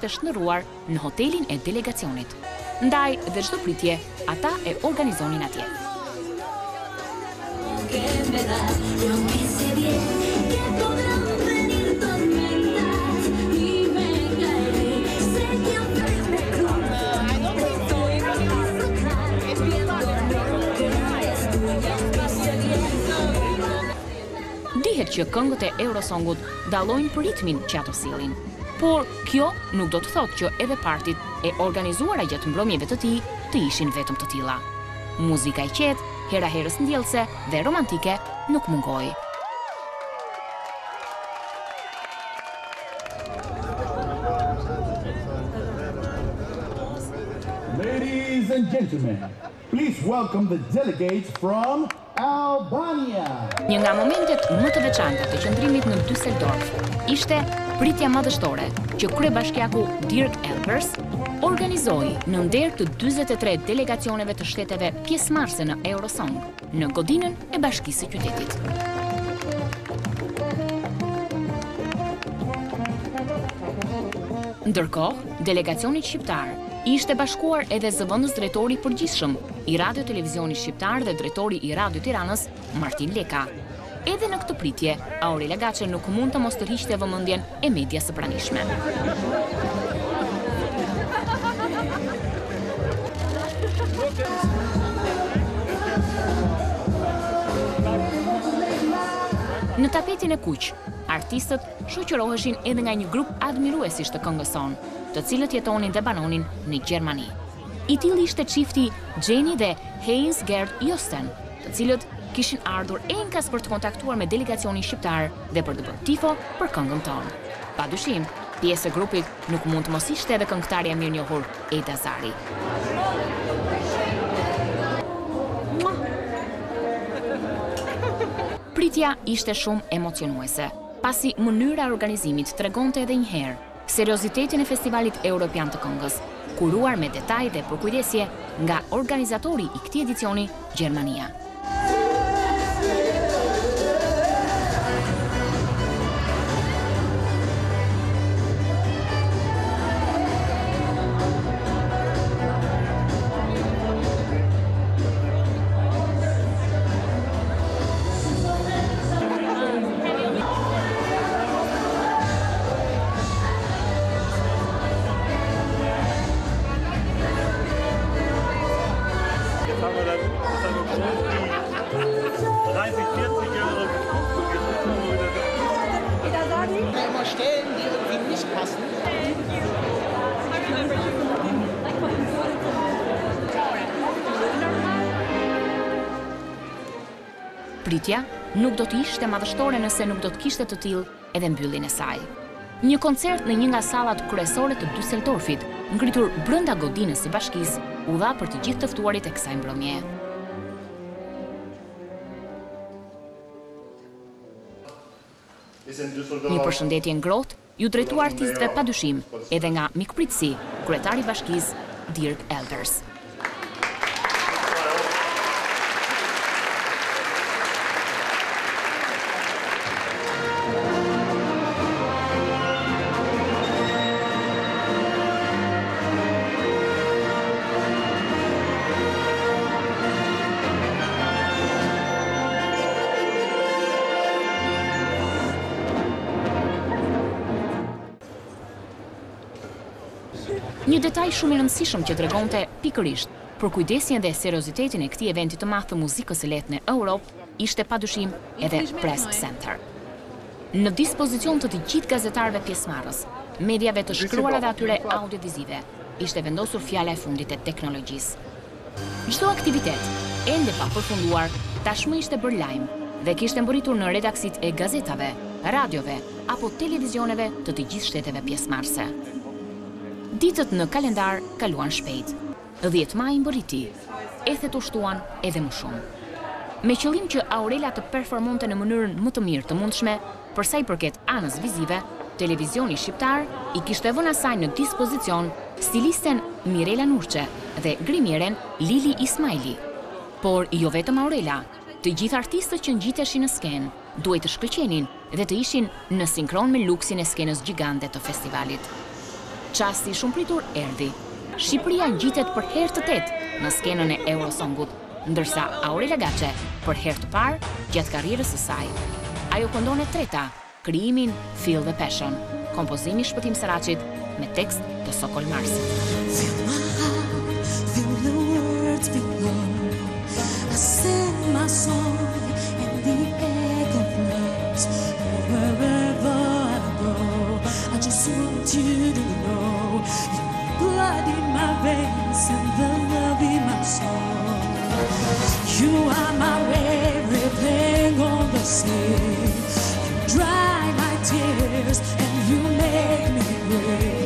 të shndërruar në hotelin e delegacionit. Ndaj dhe çdo pritje, ata e organizonin atje. Dihet që këngët e Eurosongut dallojnë për ritmin që ato sillin. Por kjo nuk do të thotë që edhe partit e organizuara gjatë mbrëmjeve të tij të ishin vetëm të tilla. Muzika e qetë, hera herës ndjellëse dhe romantike nuk mungoi. Ladies and gentlemen, please welcome the delegates from Albania. Një nga momentet më të veçanta të qëndrimit në Düsseldorf ishte pritja madhështore që kryebashkiaku Dirk Elbers organizoi në nder të 43 delegacioneve të shteteve pjesëmarrëse në Eurosong në godinën e Bashkisë së Qytetit. Ndërkohë, delegacioni shqiptar ishte bashkuar edhe zëvendës drejtori i përgjithshëm i Radio Televizionit Shqiptar dhe drejtori i Radio Tiranës, Martin Leka. Edhe në këtë pritje, Aurela Gaçe nuk mund të mos tërhiqte vëmendjen e medias së pranishme. Në tapetin e kuq, artistët shoqëroheshin edhe nga një grup admiruesish të këngës son, të cilët jetonin dhe banonin në Gjermani. I tillë ishte çifti Jenny dhe Heinz Gerd Josten, të cilët kishin ardhur enkas për të kontaktuar me delegacionin shqiptar dhe për të bërë tifo për këngën tonë. Padyshim, pjesë e grupit nuk mund të mos ishte edhe këngëtarja mirënjohur Eda Zari. Pritja ishte shumë emocionuese, pasi mënyra e organizimit tregonte edhe një herë seriozitetin e Festivalit Europian të Këngës, kuruar me detaj dhe përkujdesje nga organizatori i këtij edicioni, Gjermania. Pritja nuk do të ishte madhështore nëse nuk do të kishte të tillë edhe mbylljen e saj. Një koncert në një nga sallat kryesore të Düsseldorfit, ngritur brenda godinës së bashkisë, u dha për të gjithë të ftuarit e kësaj mbrëmje. Një përshëndetje ngrohtë ju drejtua artistëve padyshim, edhe nga mikpritësi, kryetari i bashkisë Dirk Elbers. Një detaj shumë i rëndësishëm që tregonte pikërisht për kujdesjen dhe seriozitetin e këtij eventi të madh të muzikës së lehtë në Europë ishte padyshim edhe Press Center. Në dispozicion të të gjithë gazetarëve pjesëmarrës, mediave të shkruara dhe atyre audiovizive, ishte vendosur fjala e fundit e teknologjisë. Çdo aktivitet, ende pa përfunduar, tashmë ishte bërë lajm dhe kishte mbërritur në redaksit e gazetave, radiove apo televizioneve të të gjithë shteteve pjesëmarrëse. Ditët në kalendar kaluan shpejt. 10 maj mbërriti, ethet u shtuan edhe më shumë. Me qëllim që Aurela të performonte në mënyrën më të mirë të mundshme, për sa i përket anës vizive, televizioni shqiptar i kishte vënë asaj në dispozicion stilisten Mirela Nurçe dhe grimieren Lili Ismaili. Por jo vetëm Aurela, të gjithë artistët që ngjiteshin në skenë duhet të shkëlqenin dhe të ishin në sinkron me luksin e skenës gjigante të festivalit. Qasti shumë pritur erdhi. Shqipëria ngjitet për herë të tetë në skenën e Eurosongut, ndërsa Aurela Gaçe për herë të parë gjatë karrierës së saj. Ajo këndon e treta, krijimin Feel the Passion, kompozimi Shpëtim Saraçit me tekst të Sokol Marsit. Feel my heart, feel the words below. I sing my song and the echo flows. Wherever I go, I just want you to know your blood in my veins and the love in my soul. You are my everything on the sea. You dry my tears and you make me brave.